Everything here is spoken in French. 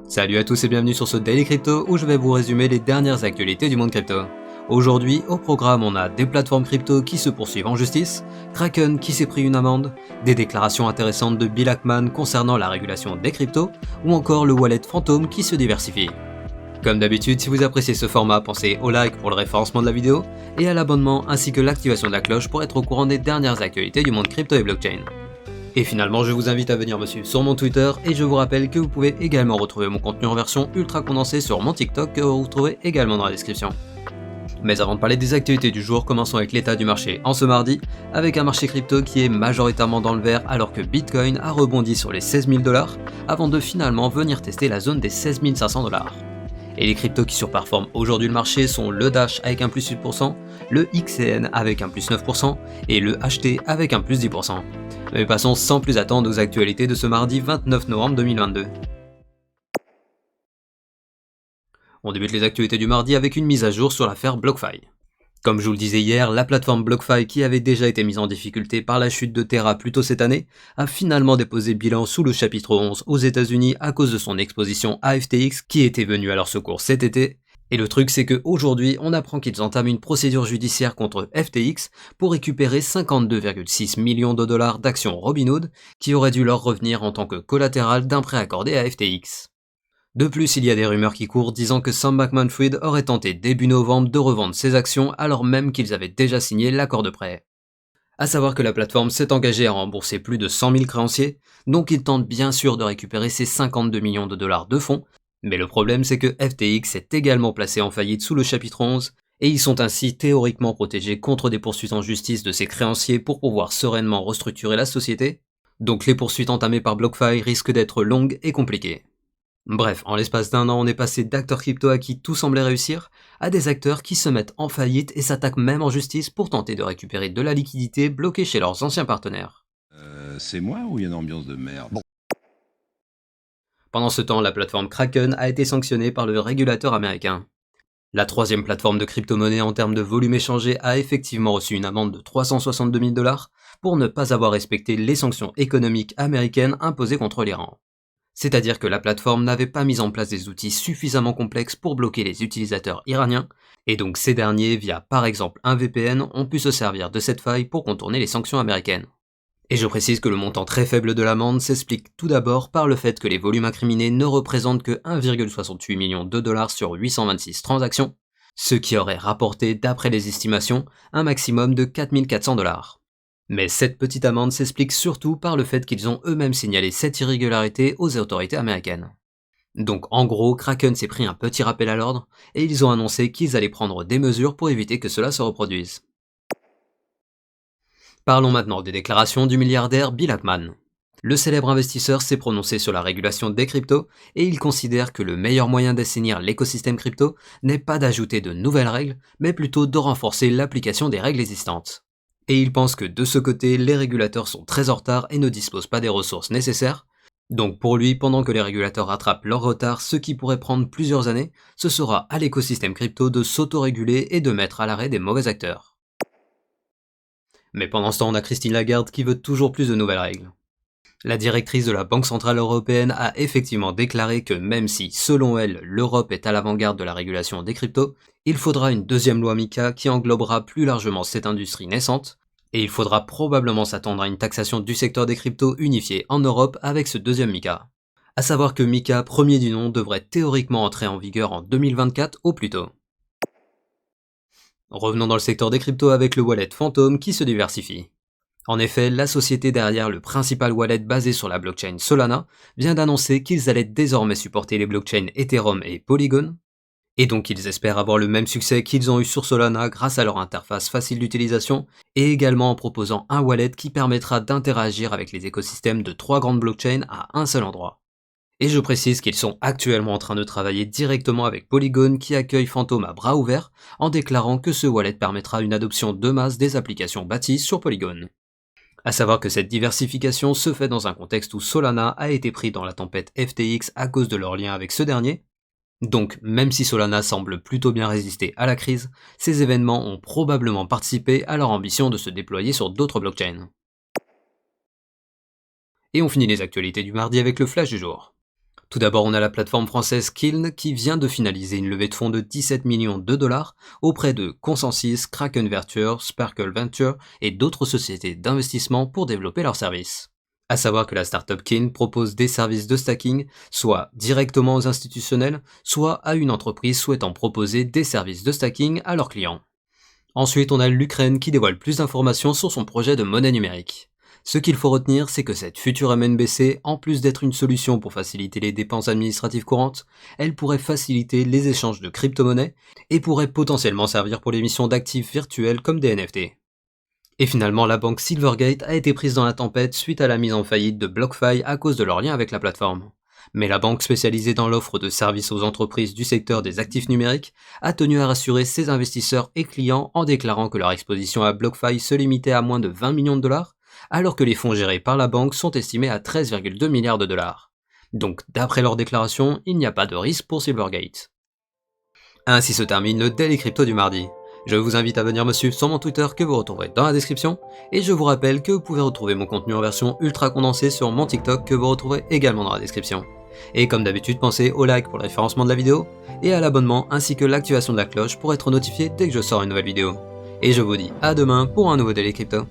Salut à tous et bienvenue sur ce Daily Crypto où je vais vous résumer les dernières actualités du monde crypto. Aujourd'hui, au programme, on a des plateformes crypto qui se poursuivent en justice, Kraken qui s'est pris une amende, des déclarations intéressantes de Bill Ackman concernant la régulation des cryptos, ou encore le wallet Phantom qui se diversifie. Comme d'habitude, si vous appréciez ce format, pensez au like pour le référencement de la vidéo et à l'abonnement ainsi que l'activation de la cloche pour être au courant des dernières actualités du monde crypto et blockchain. Et finalement, je vous invite à venir me suivre sur mon Twitter et je vous rappelle que vous pouvez également retrouver mon contenu en version ultra condensée sur mon TikTok que vous retrouvez également dans la description. Mais avant de parler des actualités du jour, commençons avec l'état du marché en ce mardi, avec un marché crypto qui est majoritairement dans le vert alors que Bitcoin a rebondi sur les 16 000 $, avant de finalement venir tester la zone des 16 500 $. Et les cryptos qui surperforment aujourd'hui le marché sont le Dash avec un plus 8%, le XCN avec un plus 9% et le HT avec un plus 10%. Mais passons sans plus attendre aux actualités de ce mardi 29 novembre 2022. On débute les actualités du mardi avec une mise à jour sur l'affaire BlockFi. Comme je vous le disais hier, la plateforme BlockFi, qui avait déjà été mise en difficulté par la chute de Terra plus tôt cette année, a finalement déposé bilan sous le chapitre 11 aux États-Unis à cause de son exposition à FTX qui était venue à leur secours cet été. Et le truc, c'est qu'aujourd'hui, on apprend qu'ils entament une procédure judiciaire contre FTX pour récupérer 52,6 millions de dollars d'actions Robinhood qui auraient dû leur revenir en tant que collatéral d'un prêt accordé à FTX. De plus, il y a des rumeurs qui courent disant que Sam Bankman-Fried aurait tenté début novembre de revendre ses actions alors même qu'ils avaient déjà signé l'accord de prêt. A savoir que la plateforme s'est engagée à rembourser plus de 100 000 créanciers, donc ils tentent bien sûr de récupérer ces 52 millions de dollars de fonds, mais le problème c'est que FTX est également placé en faillite sous le chapitre 11, et ils sont ainsi théoriquement protégés contre des poursuites en justice de ses créanciers pour pouvoir sereinement restructurer la société, donc les poursuites entamées par BlockFi risquent d'être longues et compliquées. Bref, en l'espace d'un an, on est passé d'acteurs crypto à qui tout semblait réussir, à des acteurs qui se mettent en faillite et s'attaquent même en justice pour tenter de récupérer de la liquidité bloquée chez leurs anciens partenaires. C'est moi ou il y a une ambiance de merde? Pendant ce temps, la plateforme Kraken a été sanctionnée par le régulateur américain. La troisième plateforme de crypto-monnaie en termes de volume échangé a effectivement reçu une amende de 362 000 $ pour ne pas avoir respecté les sanctions économiques américaines imposées contre l'Iran. C'est-à-dire que la plateforme n'avait pas mis en place des outils suffisamment complexes pour bloquer les utilisateurs iraniens, et donc ces derniers, via par exemple un VPN, ont pu se servir de cette faille pour contourner les sanctions américaines. Et je précise que le montant très faible de l'amende s'explique tout d'abord par le fait que les volumes incriminés ne représentent que 1,68 million de dollars sur 826 transactions, ce qui aurait rapporté, d'après les estimations, un maximum de 4 400 $. Mais cette petite amende s'explique surtout par le fait qu'ils ont eux-mêmes signalé cette irrégularité aux autorités américaines. Donc en gros, Kraken s'est pris un petit rappel à l'ordre, et ils ont annoncé qu'ils allaient prendre des mesures pour éviter que cela se reproduise. Parlons maintenant des déclarations du milliardaire Bill Ackman. Le célèbre investisseur s'est prononcé sur la régulation des cryptos et il considère que le meilleur moyen d'assainir l'écosystème crypto n'est pas d'ajouter de nouvelles règles, mais plutôt de renforcer l'application des règles existantes. Et il pense que de ce côté, les régulateurs sont très en retard et ne disposent pas des ressources nécessaires. Donc pour lui, pendant que les régulateurs rattrapent leur retard, ce qui pourrait prendre plusieurs années, ce sera à l'écosystème crypto de s'autoréguler et de mettre à l'arrêt des mauvais acteurs. Mais pendant ce temps, on a Christine Lagarde qui veut toujours plus de nouvelles règles. La directrice de la Banque Centrale Européenne a effectivement déclaré que même si, selon elle, l'Europe est à l'avant-garde de la régulation des cryptos, il faudra une deuxième loi MiCA qui englobera plus largement cette industrie naissante, et il faudra probablement s'attendre à une taxation du secteur des cryptos unifiée en Europe avec ce deuxième MiCA. A savoir que MiCA, premier du nom, devrait théoriquement entrer en vigueur en 2024 au plus tôt. Revenons dans le secteur des cryptos avec le wallet Phantom qui se diversifie. En effet, la société derrière le principal wallet basé sur la blockchain Solana vient d'annoncer qu'ils allaient désormais supporter les blockchains Ethereum et Polygon, et donc ils espèrent avoir le même succès qu'ils ont eu sur Solana grâce à leur interface facile d'utilisation, et également en proposant un wallet qui permettra d'interagir avec les écosystèmes de 3 grandes blockchains à un seul endroit. Et je précise qu'ils sont actuellement en train de travailler directement avec Polygon qui accueille Phantom à bras ouverts en déclarant que ce wallet permettra une adoption de masse des applications bâties sur Polygon. A savoir que cette diversification se fait dans un contexte où Solana a été pris dans la tempête FTX à cause de leur lien avec ce dernier. Donc même si Solana semble plutôt bien résister à la crise, ces événements ont probablement participé à leur ambition de se déployer sur d'autres blockchains. Et on finit les actualités du mardi avec le flash du jour. Tout d'abord, on a la plateforme française Kiln qui vient de finaliser une levée de fonds de 17 millions de dollars auprès de Consensus, Kraken Venture, Sparkle Venture et d'autres sociétés d'investissement pour développer leurs services. À savoir que la startup Kiln propose des services de stacking, soit directement aux institutionnels, soit à une entreprise souhaitant proposer des services de stacking à leurs clients. Ensuite, on a l'Ukraine qui dévoile plus d'informations sur son projet de monnaie numérique. Ce qu'il faut retenir, c'est que cette future MNBC, en plus d'être une solution pour faciliter les dépenses administratives courantes, elle pourrait faciliter les échanges de crypto-monnaies et pourrait potentiellement servir pour l'émission d'actifs virtuels comme des NFT. Et finalement, la banque Silvergate a été prise dans la tempête suite à la mise en faillite de BlockFi à cause de leur lien avec la plateforme. Mais la banque spécialisée dans l'offre de services aux entreprises du secteur des actifs numériques a tenu à rassurer ses investisseurs et clients en déclarant que leur exposition à BlockFi se limitait à moins de 20 millions de dollars, alors que les fonds gérés par la banque sont estimés à 13,2 milliards de dollars. Donc d'après leur déclaration, il n'y a pas de risque pour Silvergate. Ainsi se termine le Daily Crypto du mardi. Je vous invite à venir me suivre sur mon Twitter que vous retrouverez dans la description, et je vous rappelle que vous pouvez retrouver mon contenu en version ultra condensée sur mon TikTok que vous retrouverez également dans la description. Et comme d'habitude, pensez au like pour le référencement de la vidéo, et à l'abonnement ainsi que l'activation de la cloche pour être notifié dès que je sors une nouvelle vidéo. Et je vous dis à demain pour un nouveau Daily Crypto.